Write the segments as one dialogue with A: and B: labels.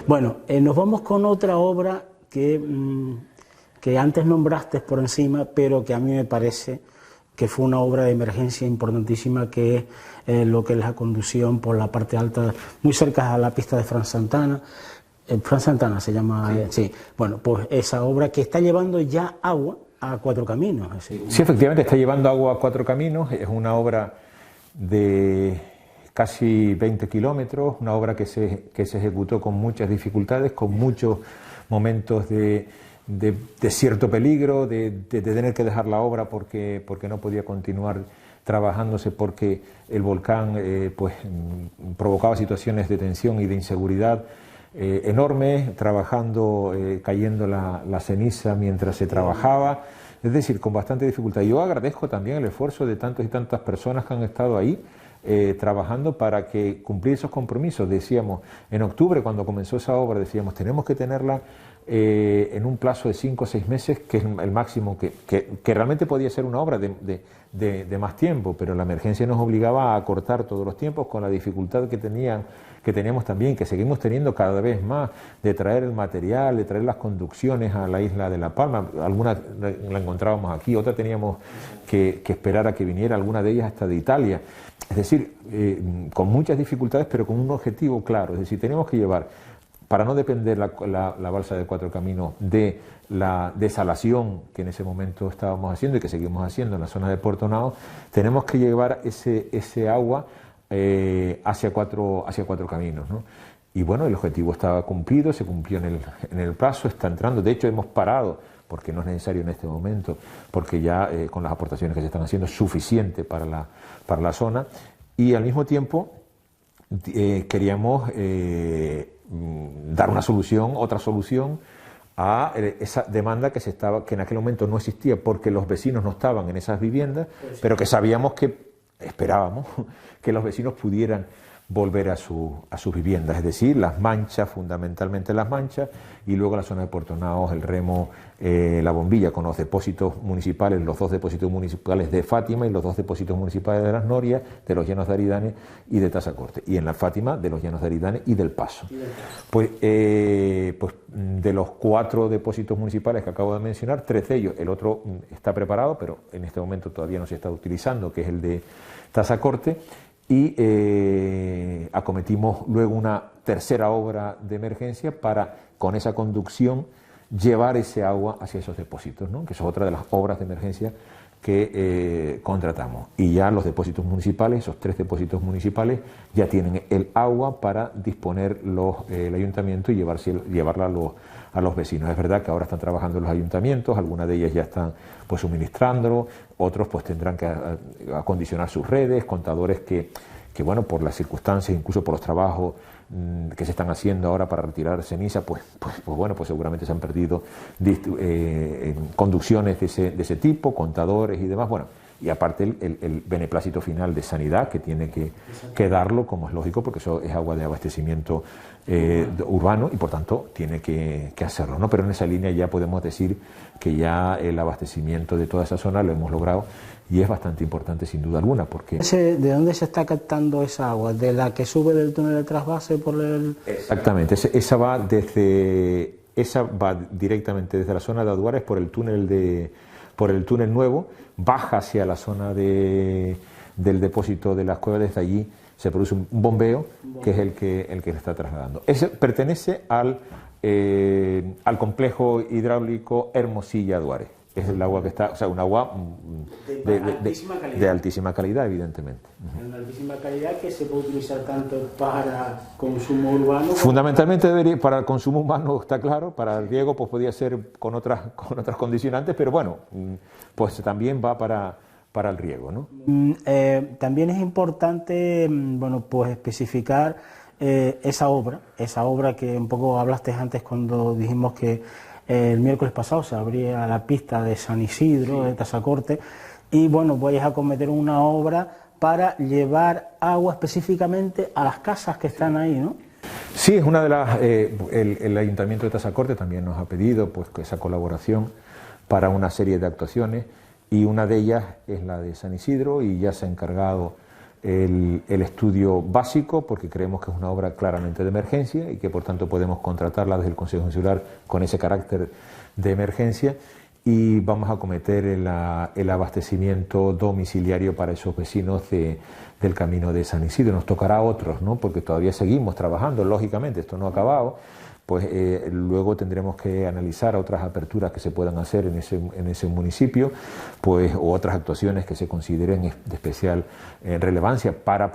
A: Bueno, nos vamos con otra obra que antes nombraste por encima, pero que a mí me parece que fue una obra de emergencia importantísima, que es lo que es la conducción por la parte alta, muy cerca a la pista de Fran Santana. Fran Santana se llama, sí. Bueno, pues esa obra que está llevando ya agua a Cuatro Caminos.
B: Sí, efectivamente está llevando agua a Cuatro Caminos, es una obra de casi 20 kilómetros, una obra que se ejecutó con muchas dificultades, con muchos momentos de cierto peligro, de tener que dejar la obra porque no podía continuar trabajándose, porque el volcán provocaba situaciones de tensión y de inseguridad enormes, trabajando, cayendo la ceniza mientras se trabajaba, es decir, con bastante dificultad. Yo agradezco también el esfuerzo de tantas y tantas personas que han estado ahí trabajando para que cumplir esos compromisos. Decíamos, en octubre cuando comenzó esa obra, decíamos, tenemos que tenerla en un plazo de 5 o 6 meses, que es el máximo, que realmente podía ser una obra de más tiempo, pero la emergencia nos obligaba a acortar todos los tiempos, con la dificultad que teníamos también, que seguimos teniendo cada vez más, de traer el material, de traer las conducciones a la isla de La Palma. Algunas la encontrábamos aquí, otras teníamos que esperar a que viniera, alguna de ellas hasta de Italia. Es decir, con muchas dificultades, pero con un objetivo claro. Es decir, tenemos que llevar, para no depender la balsa de Cuatro Caminos de la desalación que en ese momento estábamos haciendo y que seguimos haciendo en la zona de Puerto Nao, tenemos que llevar ese agua hacia Cuatro Caminos, ¿no? Y bueno, el objetivo estaba cumplido, se cumplió en el plazo, está entrando. De hecho, hemos parado, porque no es necesario en este momento, porque ya con las aportaciones que se están haciendo es suficiente para la zona, y al mismo tiempo queríamos dar una solución, otra solución a esa demanda que en aquel momento no existía porque los vecinos no estaban en esas viviendas, pero que esperábamos que los vecinos pudieran volver a sus viviendas, es decir, Las Manchas, fundamentalmente Las Manchas, y luego la zona de Puerto Naos, El Remo, La Bombilla, con los depósitos municipales, los 2 depósitos municipales de Fátima y los 2 depósitos municipales de Las Norias, de los Llanos de Aridane y de Tazacorte, y en la Fátima de los Llanos de Aridane y del Paso. Pues de los 4 depósitos municipales que acabo de mencionar, 3 de ellos, el otro está preparado, pero en este momento todavía no se está utilizando, que es el de Tazacorte, y acometimos luego una tercera obra de emergencia para, con esa conducción, llevar ese agua hacia esos depósitos, ¿no? Que es otra de las obras de emergencia que contratamos. Y ya los depósitos municipales, esos 3 depósitos municipales, ya tienen el agua para disponer el ayuntamiento y llevarla a los vecinos. Es verdad que ahora están trabajando los ayuntamientos, algunas de ellas ya están suministrándolo, otros tendrán que acondicionar sus redes, contadores que bueno, por las circunstancias, incluso por los trabajos que se están haciendo ahora para retirar ceniza, pues seguramente se han perdido conducciones de ese tipo, contadores y demás. Bueno, y aparte el beneplácito final de sanidad, que tiene que darlo, como es lógico, porque eso es agua de abastecimiento urbano y por tanto tiene que hacerlo, ¿no? Pero en esa línea ya podemos decir que ya el abastecimiento de toda esa zona lo hemos logrado, y es bastante importante sin duda alguna, porque...
A: ¿De dónde se está captando esa agua? ¿De la que sube del túnel de trasvase por el...?
B: Exactamente, esa va directamente desde la zona de Aduares por el túnel nuevo, baja hacia la zona del depósito de las cuevas. Desde allí se produce un bombeo, que es el que le está trasladando. Ese pertenece al complejo hidráulico Hermosilla-Aduares. Es el agua que está, o sea, un agua de altísima calidad, evidentemente.
A: Una altísima calidad que se puede utilizar tanto para consumo urbano...
B: Fundamentalmente para el consumo humano, está claro. Para el riego pues podría ser con otras condicionantes, pero bueno, pues también va para el riego, ¿no?
A: También es importante, bueno, pues especificar esa obra que un poco hablaste antes cuando dijimos que el miércoles pasado se abría la pista de San Isidro, de Tazacorte, y bueno, vais a acometer una obra para llevar agua específicamente a las casas que están ahí, ¿no?
B: Sí, es una de las... el Ayuntamiento de Tazacorte también nos ha pedido pues esa colaboración para una serie de actuaciones, y una de ellas es la de San Isidro, y ya se ha encargado el estudio básico, porque creemos que es una obra claramente de emergencia y que por tanto podemos contratarla desde el Consejo Insular con ese carácter de emergencia, y vamos a acometer el abastecimiento domiciliario para esos vecinos del Camino de San Isidro. Nos tocará a otros, ¿no? Porque todavía seguimos trabajando, lógicamente, esto no ha acabado. Pues luego tendremos que analizar otras aperturas que se puedan hacer en ese municipio, pues, o otras actuaciones que se consideren de especial relevancia para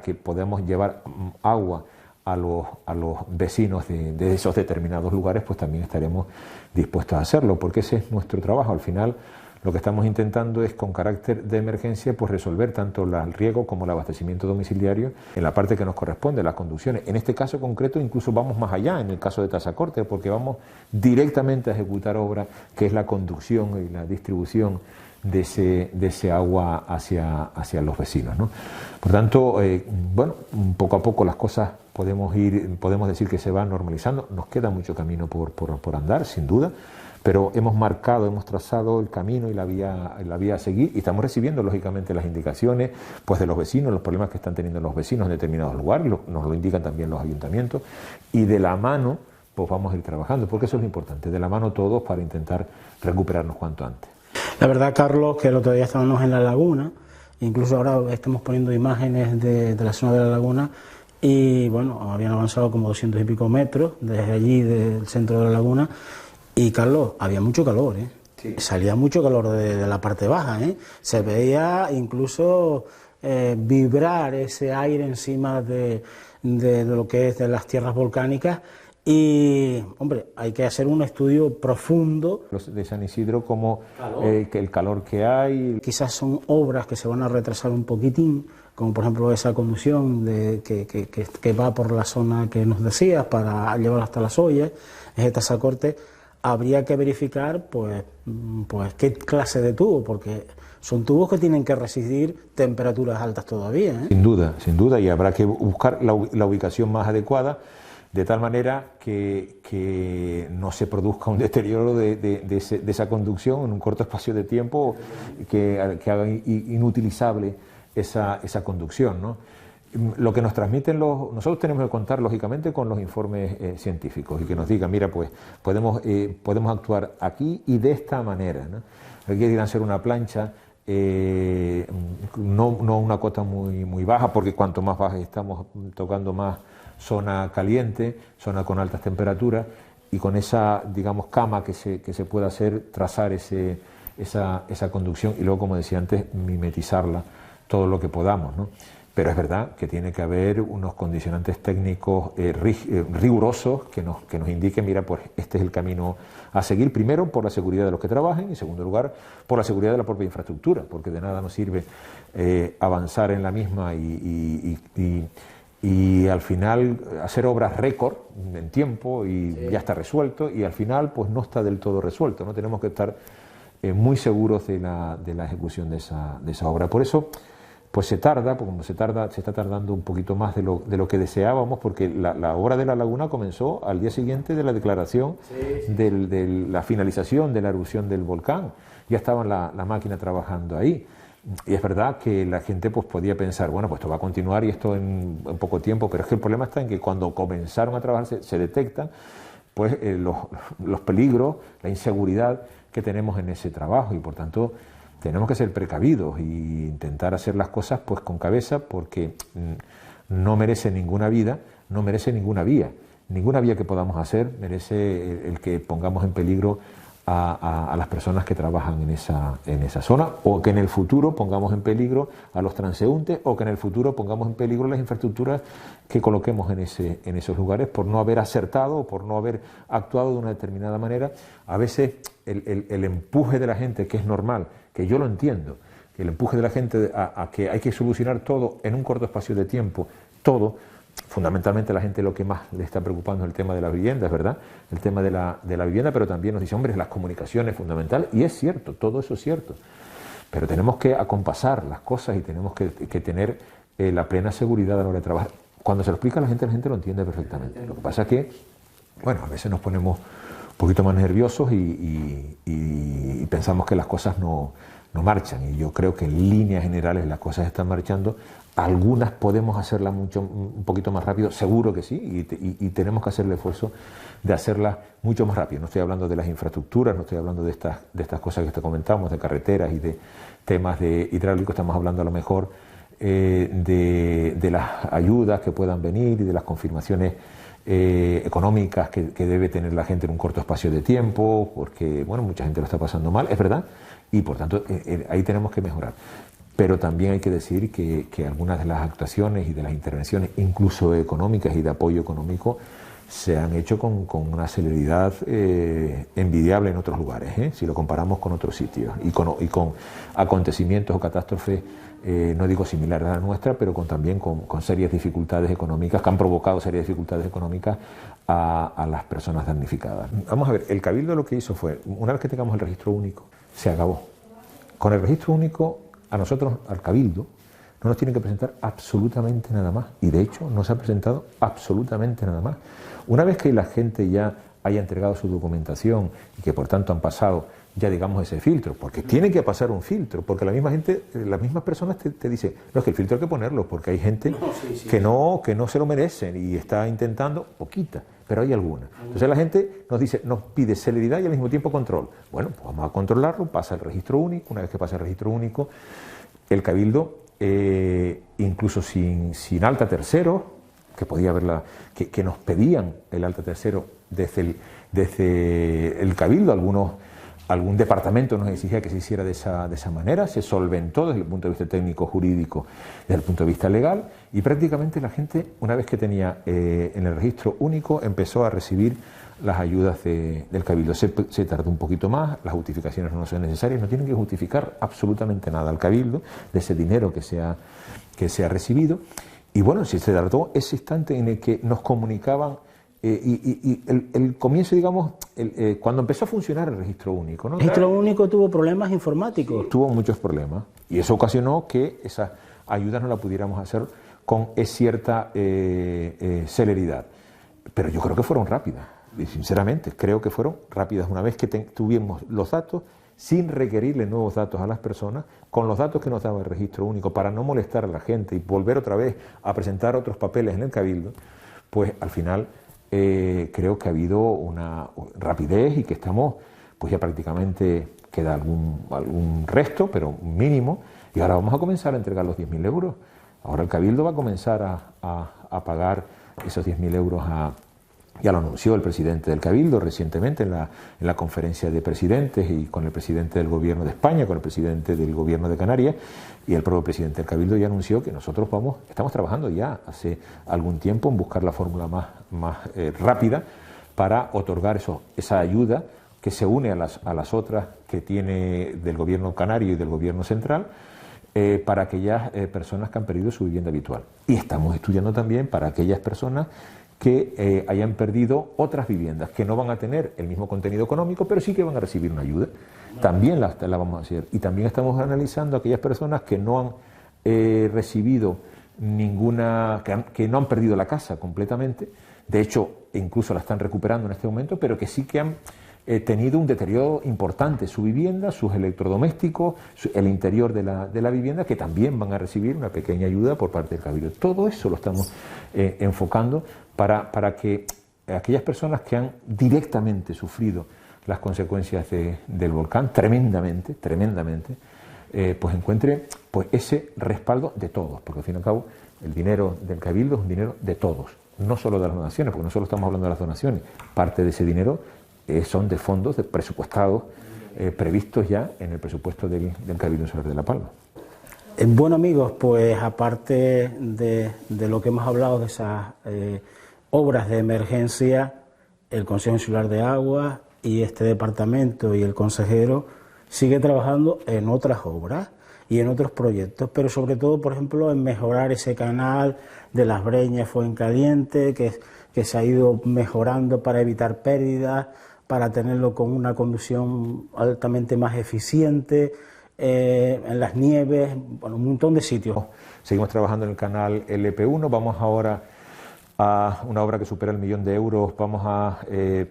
B: que podamos llevar agua a los vecinos de esos determinados lugares. Pues también estaremos dispuestos a hacerlo, porque ese es nuestro trabajo. Al final, lo que estamos intentando es, con carácter de emergencia, pues resolver tanto el riego como el abastecimiento domiciliario en la parte que nos corresponde, las conducciones. En este caso concreto incluso vamos más allá, en el caso de Tazacorte, porque vamos directamente a ejecutar obra que es la conducción y la distribución de ese agua hacia los vecinos, ¿no? Por tanto, bueno, poco a poco las cosas podemos decir que se van normalizando. Nos queda mucho camino por andar, sin duda, pero hemos trazado el camino y la vía a seguir, y estamos recibiendo lógicamente las indicaciones, pues, de los vecinos, los problemas que están teniendo los vecinos en determinados lugares, nos lo indican también los ayuntamientos, y de la mano pues vamos a ir trabajando, porque eso es lo importante, de la mano todos, para intentar recuperarnos cuanto antes.
A: La verdad, Carlos, que el otro día estábamos en la laguna, incluso ahora estamos poniendo imágenes de la zona de la laguna, y bueno, habían avanzado como 200 y pico metros desde allí, del centro de la laguna. Y Carlos, había mucho calor, ¿eh? Sí. Salía mucho calor de la parte baja, ¿eh? Se veía incluso vibrar ese aire encima de lo que es de las tierras volcánicas. Y, hombre, hay que hacer un estudio profundo.
B: Los de San Isidro, como que el calor que hay.
A: Quizás son obras que se van a retrasar un poquitín, como por ejemplo esa conducción que va por la zona que nos decías para llevar hasta las ollas, ese Tazacorte. Habría que verificar pues qué clase de tubo, porque son tubos que tienen que resistir temperaturas altas todavía, ¿eh?
B: Sin duda, y habrá que buscar la ubicación más adecuada, de tal manera que no se produzca un deterioro de esa conducción en un corto espacio de tiempo, que haga inutilizable esa conducción, ¿no? Lo que nos transmiten nosotros tenemos que contar lógicamente con los informes científicos, y que nos digan, mira, pues podemos actuar aquí y de esta manera, ¿no? Aquí a hacer una plancha, no una cota muy baja, porque cuanto más baja estamos tocando más zona caliente, zona con altas temperaturas, y con esa, digamos, cama que se pueda hacer, trazar esa conducción, y luego, como decía antes, mimetizarla todo lo que podamos, ¿no? Pero es verdad que tiene que haber unos condicionantes técnicos rigurosos que nos indiquen, mira, pues este es el camino a seguir, primero por la seguridad de los que trabajen, y en segundo lugar por la seguridad de la propia infraestructura, porque de nada nos sirve avanzar en la misma y al final hacer obras récord en tiempo y ya está resuelto, y al final pues no está del todo resuelto, ¿no? Tenemos que estar muy seguros de la ejecución de esa obra. Por eso pues se tarda, porque como se está tardando un poquito más de lo que deseábamos, porque la obra de la laguna comenzó al día siguiente de la declaración de la finalización de la erupción del volcán. Ya estaba la máquina trabajando ahí. Y es verdad que la gente pues podía pensar, bueno, pues esto va a continuar y esto en poco tiempo, pero es que el problema está en que cuando comenzaron a trabajar se detectan pues los peligros, la inseguridad que tenemos en ese trabajo, y por tanto tenemos que ser precavidos e intentar hacer las cosas pues con cabeza, porque no merece ninguna vida, no merece ninguna vía que podamos hacer merece el que pongamos en peligro a las personas que trabajan en esa zona, o que en el futuro pongamos en peligro a los transeúntes, o que en el futuro pongamos en peligro las infraestructuras que coloquemos en esos lugares, por no haber acertado o por no haber actuado de una determinada manera. A veces el empuje de la gente, que es normal, que yo lo entiendo, que el empuje de la gente a que hay que solucionar todo en un corto espacio de tiempo, todo. Fundamentalmente la gente lo que más le está preocupando es el tema de las viviendas, ¿verdad? El tema de la vivienda, pero también nos dice, hombre, las comunicaciones es fundamental, y es cierto, todo eso es cierto, pero tenemos que acompasar las cosas y tenemos que tener la plena seguridad a la hora de trabajar. Cuando se lo explica a la gente lo entiende perfectamente. Lo que pasa es que, bueno, a veces nos ponemos un poquito más nerviosos y pensamos que las cosas no marchan, y yo creo que en líneas generales las cosas están marchando algunas podemos hacerlas un poquito más rápido, seguro que sí, y tenemos que hacer el esfuerzo de hacerlas mucho más rápido. No estoy hablando de las infraestructuras, no estoy hablando de estas cosas que te comentamos, de carreteras y de temas de hidráulicos, estamos hablando a lo mejor de las ayudas que puedan venir y de las confirmaciones económicas que debe tener la gente en un corto espacio de tiempo, porque bueno, mucha gente lo está pasando mal, es verdad, y por tanto ahí tenemos que mejorar. Pero también hay que decir que algunas de las actuaciones y de las intervenciones, incluso económicas y de apoyo económico, se han hecho con una celeridad envidiable en otros lugares, si lo comparamos con otros sitios y con acontecimientos o catástrofes, no digo similares a la nuestra, pero también con serias dificultades económicas, que han provocado serias dificultades económicas a las personas damnificadas. Vamos a ver, el Cabildo lo que hizo fue, una vez que tengamos el registro único, se acabó. Con el registro único, a nosotros, al Cabildo, no nos tienen que presentar absolutamente nada más. Y de hecho, no se ha presentado absolutamente nada más. Una vez que la gente ya haya entregado su documentación y que por tanto han pasado ya digamos ese filtro, porque tiene que pasar un filtro, porque la misma gente, las mismas personas te dicen, no, es que el filtro hay que ponerlo, porque hay gente que no se lo merecen y está intentando, poquita, pero hay alguna. Entonces la gente nos pide celeridad y al mismo tiempo control. Bueno, pues vamos a controlarlo, pasa el registro único, una vez que pasa el registro único, el Cabildo, incluso sin alta tercero, que podía haberla, que nos pedían el alta tercero desde el Cabildo, algún departamento nos exigía que se hiciera de esa manera, se solventó desde el punto de vista técnico, jurídico, desde el punto de vista legal, y prácticamente la gente, una vez que tenía en el registro único, empezó a recibir las ayudas del Cabildo. Se tardó un poquito más, las justificaciones no son necesarias, no tienen que justificar absolutamente nada al Cabildo de ese dinero que se ha recibido. Y bueno, si se tardó ese instante en el que nos comunicaban y el comienzo, digamos, cuando empezó a funcionar el registro único, ¿no?
A: El registro único tuvo problemas informáticos.
B: Sí, tuvo muchos problemas y eso ocasionó que esas ayudas no las pudiéramos hacer con cierta celeridad. Pero yo creo que fueron rápidas, y sinceramente, creo que fueron rápidas. Una vez que tuvimos los datos, sin requerirle nuevos datos a las personas, con los datos que nos daba el registro único, para no molestar a la gente y volver otra vez a presentar otros papeles en el Cabildo, pues al final creo que ha habido una rapidez y que estamos, pues ya prácticamente queda algún resto, pero mínimo, y ahora vamos a comenzar a entregar los 10.000 euros. Ahora el Cabildo va a comenzar a pagar esos 10.000 euros ya lo anunció el presidente del Cabildo recientemente en la conferencia de presidentes y con el presidente del Gobierno de España, con el presidente del Gobierno de Canarias, y el propio presidente del Cabildo ya anunció que nosotros estamos trabajando ya hace algún tiempo en buscar la fórmula más rápida para otorgar esa ayuda que se une a las otras que tiene del Gobierno canario y del Gobierno central, para aquellas personas que han perdido su vivienda habitual. Y estamos estudiando también para aquellas personas que hayan perdido otras viviendas, que no van a tener el mismo contenido económico, pero sí que van a recibir una ayuda. También la vamos a hacer. Y también estamos analizando a aquellas personas que no han recibido ninguna, que no han perdido la casa completamente, de hecho, incluso la están recuperando en este momento, pero que sí que han tenido un deterioro importante, su vivienda, sus electrodomésticos, el interior de la vivienda, que también van a recibir una pequeña ayuda por parte del Cabildo. Todo eso lo estamos enfocando para que aquellas personas que han directamente sufrido las consecuencias del volcán, tremendamente, pues encuentren pues ese respaldo de todos, porque al fin y al cabo el dinero del Cabildo es un dinero de todos, no solo de las donaciones, porque no solo estamos hablando de las donaciones, parte de ese dinero son de fondos presupuestados, previstos ya en el presupuesto del Cabildo Insular de La Palma.
A: Bueno, amigos, pues aparte de lo que hemos hablado de esas obras de emergencia, el Consejo Insular de Agua y este departamento y el consejero sigue trabajando en otras obras y en otros proyectos, pero sobre todo, por ejemplo, en mejorar ese canal de Las Breñas Fuencaliente, que se ha ido mejorando para evitar pérdidas, para tenerlo con una conducción altamente más eficiente, en las nieves, bueno, un montón de sitios.
B: Seguimos trabajando en el canal LP1, vamos ahora a una obra que supera el 1.000.000 de euros, vamos a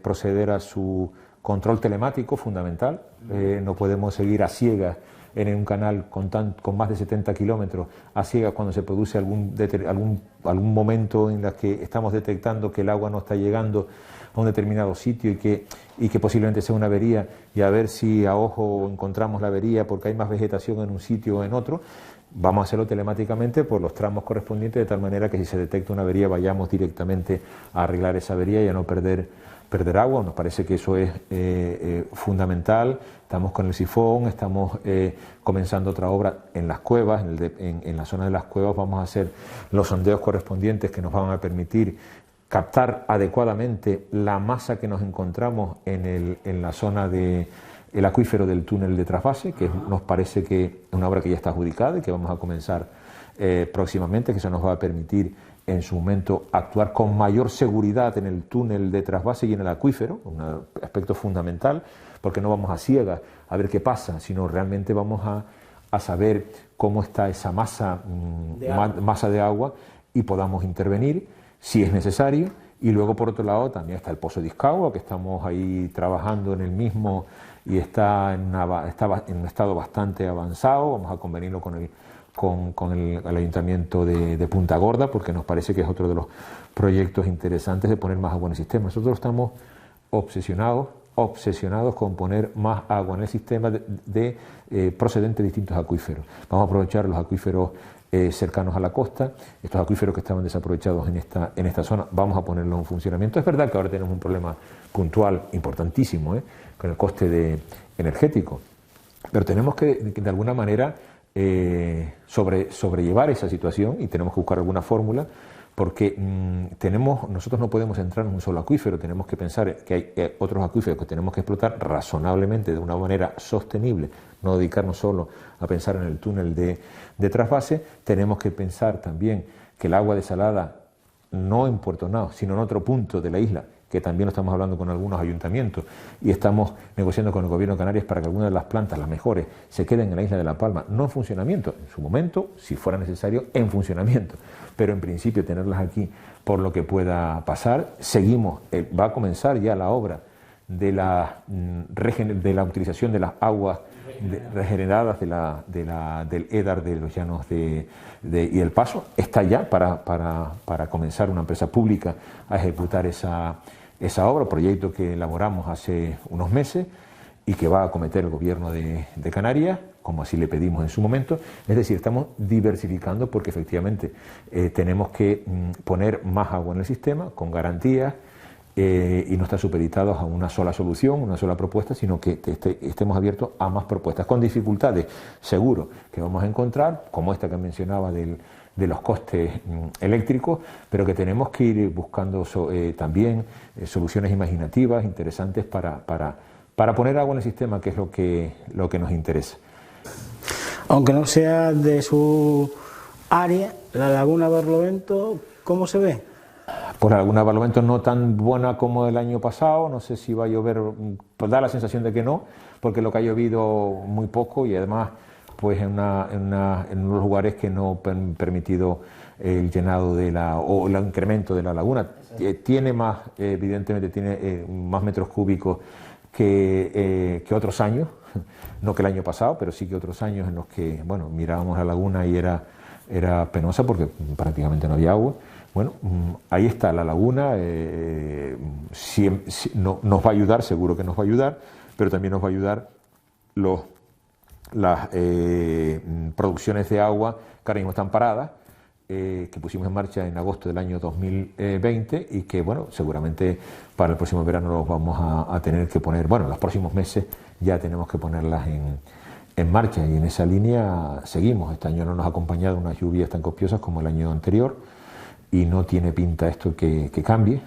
B: proceder a su control telemático fundamental, no podemos seguir a ciegas en un canal con más de 70 kilómetros a ciegas cuando se produce algún momento en el que estamos detectando que el agua no está llegando a un determinado sitio y que posiblemente sea una avería, y a ver si a ojo encontramos la avería porque hay más vegetación en un sitio o en otro. Vamos a hacerlo telemáticamente por los tramos correspondientes, de tal manera que si se detecta una avería vayamos directamente a arreglar esa avería y a no perder agua. Nos parece que eso es fundamental. Estamos con el sifón, estamos comenzando otra obra en las cuevas, en la zona de las cuevas vamos a hacer los sondeos correspondientes que nos van a permitir captar adecuadamente la masa que nos encontramos en la zona del acuífero del túnel de trasvase, que nos parece que es una obra que ya está adjudicada y que vamos a comenzar próximamente, que eso nos va a permitir en su momento actuar con mayor seguridad en el túnel de trasvase y en el acuífero, un aspecto fundamental, porque no vamos a ciegas a ver qué pasa, sino realmente vamos a saber cómo está esa masa de agua y podamos intervenir si es necesario. Y luego, por otro lado, también está el Pozo de Iscagua, que estamos ahí trabajando en el mismo y está en un estado bastante avanzado. Vamos a convenirlo con el Ayuntamiento de Punta Gorda, porque nos parece que es otro de los proyectos interesantes de poner más agua en el sistema. Nosotros estamos obsesionados con poner más agua en el sistema procedente de distintos acuíferos. Vamos a aprovechar los acuíferos cercanos a la costa, estos acuíferos que estaban desaprovechados en esta zona, vamos a ponerlos en funcionamiento. Es verdad que ahora tenemos un problema puntual importantísimo con el coste energético, pero tenemos que de alguna manera sobrellevar esa situación y tenemos que buscar alguna fórmula, porque nosotros no podemos entrar en un solo acuífero, tenemos que pensar que hay otros acuíferos que tenemos que explotar razonablemente, de una manera sostenible, no dedicarnos solo a pensar en el túnel de trasvase. Tenemos que pensar también que el agua desalada, no en Puerto Nao, sino en otro punto de la isla, que también lo estamos hablando con algunos ayuntamientos y estamos negociando con el Gobierno de Canarias para que algunas de las plantas, las mejores, se queden en la isla de La Palma, no en funcionamiento, en su momento, si fuera necesario, en funcionamiento, pero en principio tenerlas aquí por lo que pueda pasar. Seguimos, va a comenzar ya la obra de la utilización de las aguas regeneradas del EDAR de los llanos y El Paso. Está ya para comenzar una empresa pública a ejecutar esa obra, proyecto que elaboramos hace unos meses y que va a acometer el Gobierno de Canarias, como así le pedimos en su momento. Es decir, estamos diversificando porque efectivamente tenemos que poner más agua en el sistema con garantías y no estar supeditados a una sola solución, una sola propuesta, sino que estemos abiertos a más propuestas, con dificultades seguro que vamos a encontrar, como esta que mencionaba de los costes eléctricos, pero que tenemos que ir buscando también soluciones imaginativas, interesantes para poner agua en el sistema, que es lo que nos interesa.
A: Aunque no sea de su área, la laguna Barlovento, ¿cómo se ve?
B: Pues la laguna Barlovento no tan buena como el año pasado, no sé si va a llover, pues da la sensación de que no, porque lo que ha llovido muy poco y además pues en unos lugares que no han permitido el llenado o el incremento de la laguna. Tiene más, evidentemente tiene más metros cúbicos que otros años, no que el año pasado, pero sí que otros años en los que, bueno, mirábamos la laguna y era penosa porque prácticamente no había agua. Bueno, ahí está la laguna, nos va a ayudar, seguro que nos va a ayudar, pero también nos va a ayudar las producciones de agua que ahora mismo están paradas, que pusimos en marcha en agosto del año 2020 y que, bueno, seguramente para el próximo verano los vamos a tener que poner, bueno, en los próximos meses ya tenemos que ponerlas en marcha y en esa línea seguimos. Este año no nos ha acompañado unas lluvias tan copiosas como el año anterior y no tiene pinta esto que cambie.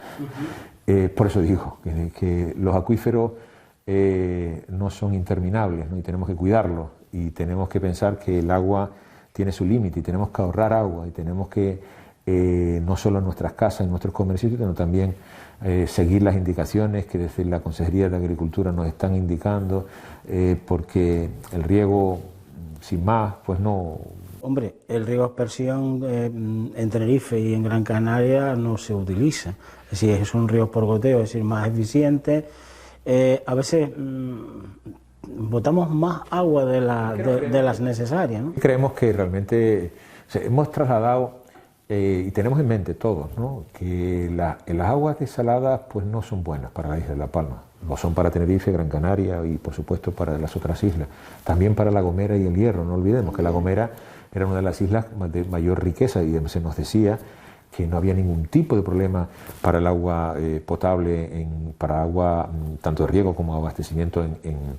B: Por eso digo que los acuíferos no son interminables, ¿no? Y tenemos que cuidarlos y tenemos que pensar que el agua tiene su límite y tenemos que ahorrar agua y tenemos que no solo en nuestras casas, en nuestros comercios, sino también seguir las indicaciones que desde la Consejería de Agricultura nos están indicando, porque el riego sin más, pues no...
A: Hombre, el riego aspersión en Tenerife y en Gran Canaria no se utiliza, es decir, es un riego por goteo, es decir, más eficiente. A veces botamos más agua de las necesarias, ¿no?
B: Creemos que realmente hemos trasladado y tenemos en mente todos, ¿no?, que las aguas desaladas pues no son buenas para la isla de La Palma. Lo son para Tenerife, Gran Canaria y por supuesto para las otras islas. También para La Gomera y El Hierro. No olvidemos que La Gomera era una de las islas de mayor riqueza y se nos decía que no había ningún tipo de problema para el agua potable, para agua tanto de riego como abastecimiento en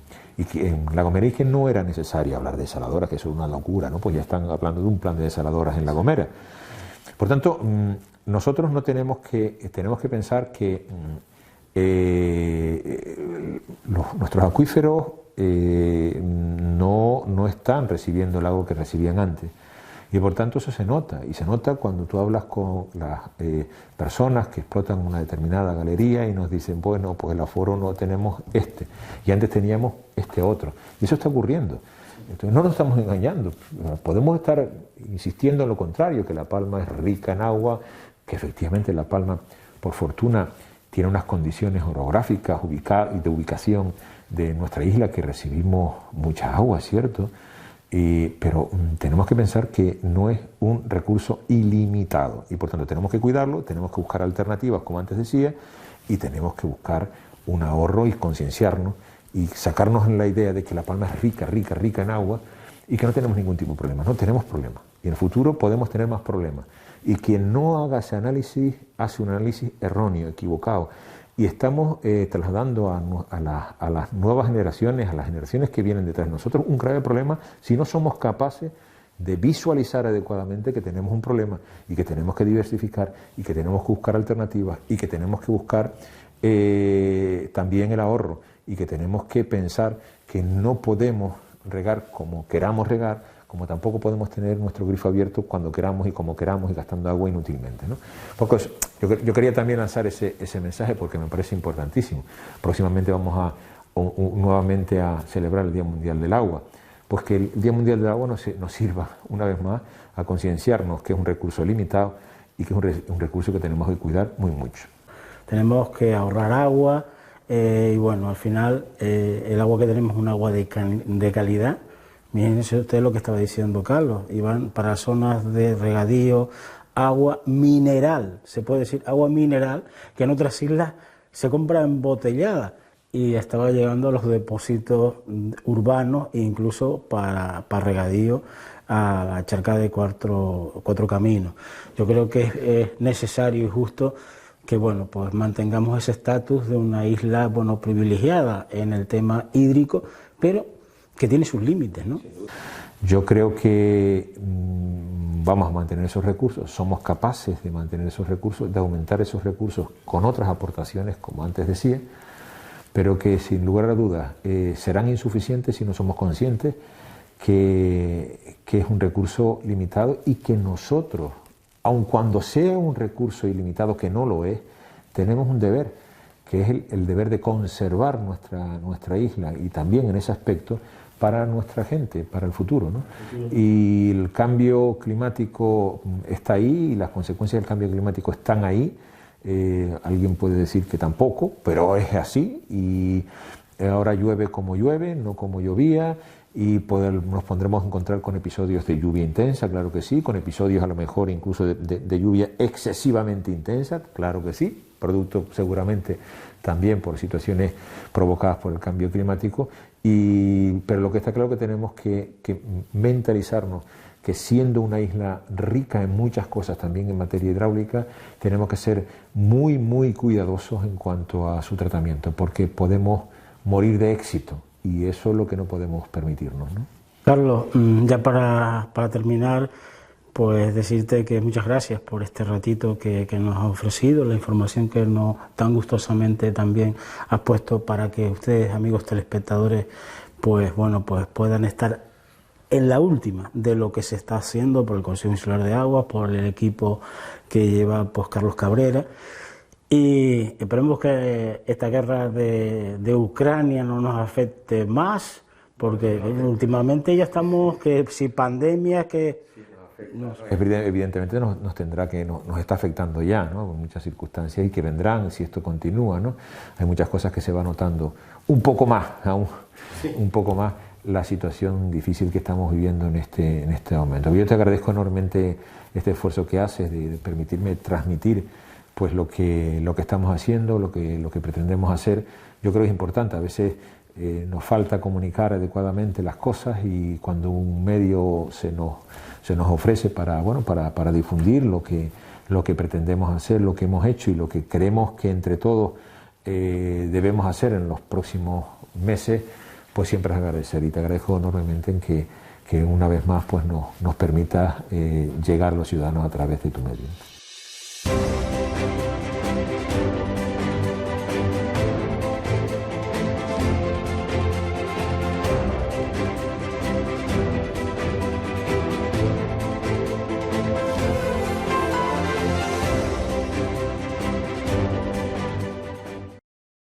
B: La Gomera, y que no era necesario hablar de desaladoras, que eso es una locura, ¿no? Pues ya están hablando de un plan de desaladoras en La Gomera. Por tanto, nosotros no tenemos que pensar que nuestros acuíferos no están recibiendo el agua que recibían antes. Y por tanto eso se nota, y se nota cuando tú hablas con las personas que explotan una determinada galería y nos dicen, bueno, pues el aforo no tenemos este, y antes teníamos este otro. Y eso está ocurriendo. Entonces no nos estamos engañando, podemos estar insistiendo en lo contrario, que La Palma es rica en agua, que efectivamente La Palma, por fortuna, tiene unas condiciones orográficas y de ubicación de nuestra isla que recibimos mucha agua, ¿cierto? Pero tenemos que pensar que no es un recurso ilimitado y por tanto tenemos que cuidarlo, tenemos que buscar alternativas, como antes decía, y tenemos que buscar un ahorro y concienciarnos y sacarnos en la idea de que La Palma es rica, rica, rica en agua y que no tenemos ningún tipo de problema. No tenemos problemas y en el futuro podemos tener más problemas. Y quien no haga ese análisis hace un análisis erróneo, equivocado. Y estamos trasladando a las nuevas generaciones, a las generaciones que vienen detrás de nosotros, un grave problema si no somos capaces de visualizar adecuadamente que tenemos un problema y que tenemos que diversificar y que tenemos que buscar alternativas y que tenemos que buscar también el ahorro y que tenemos que pensar que no podemos regar como queramos regar, como tampoco podemos tener nuestro grifo abierto cuando queramos y como queramos y gastando agua inútilmente, ¿no? Porque yo quería también lanzar ese mensaje porque me parece importantísimo. Próximamente vamos nuevamente a celebrar el Día Mundial del Agua. Pues que el Día Mundial del Agua nos sirva una vez más a concienciarnos que es un recurso limitado y que es un recurso que tenemos que cuidar muy mucho.
A: Tenemos que ahorrar agua y bueno, al final el agua que tenemos es un agua de calidad. Fíjense usted lo que estaba diciendo Carlos, iban para zonas de regadío, agua mineral, se puede decir agua mineral, que en otras islas se compra embotellada y estaba llegando a los depósitos urbanos e incluso para regadío a la charca de cuatro caminos. Yo creo que es necesario y justo que bueno, pues mantengamos ese estatus de una isla bueno, privilegiada en el tema hídrico, pero que tiene sus límites, ¿no?
B: Yo creo que vamos a mantener esos recursos, somos capaces de mantener esos recursos, de aumentar esos recursos con otras aportaciones, como antes decía, pero que sin lugar a dudas serán insuficientes si no somos conscientes que es un recurso limitado y que nosotros, aun cuando sea un recurso ilimitado, que no lo es, tenemos un deber, que es el deber de conservar nuestra isla y también en ese aspecto para nuestra gente, para el futuro, ¿no? Y el cambio climático está ahí y las consecuencias del cambio climático están ahí. Alguien puede decir que tampoco, pero es así y ahora llueve como llueve, no como llovía y nos pondremos a encontrar con episodios de lluvia intensa, claro que sí, con episodios a lo mejor incluso de lluvia excesivamente intensa, claro que sí, producto seguramente también por situaciones provocadas por el cambio climático, pero lo que está claro que tenemos que mentalizarnos que siendo una isla rica en muchas cosas, también en materia hidráulica, tenemos que ser muy, muy cuidadosos en cuanto a su tratamiento, porque podemos morir de éxito y eso es lo que no podemos permitirnos, ¿no?
A: Carlos, ya para terminar, pues decirte que muchas gracias por este ratito que nos has ofrecido, la información que nos tan gustosamente también has puesto para que ustedes, amigos telespectadores, pues bueno, pues puedan estar en la última de lo que se está haciendo por el Consejo Insular de Aguas, por el equipo que lleva pues Carlos Cabrera. Y esperemos que esta guerra de Ucrania no nos afecte más, porque últimamente ya estamos, que si pandemia, que
B: evidentemente nos tendrá que, nos está afectando ya, ¿no? Con muchas circunstancias y que vendrán si esto continúa, ¿no? Hay muchas cosas que se va notando un poco más, aún, un poco más la situación difícil que estamos viviendo en este momento. Yo te agradezco enormemente este esfuerzo que haces de permitirme transmitir pues lo que estamos haciendo, lo que pretendemos hacer. Yo creo que es importante, a veces nos falta comunicar adecuadamente las cosas y cuando un medio se nos ofrece para difundir lo que pretendemos hacer, lo que hemos hecho y lo que creemos que entre todos debemos hacer en los próximos meses, pues siempre es agradecer, y te agradezco enormemente en que una vez más pues nos permita llegar a los ciudadanos a través de tu medio.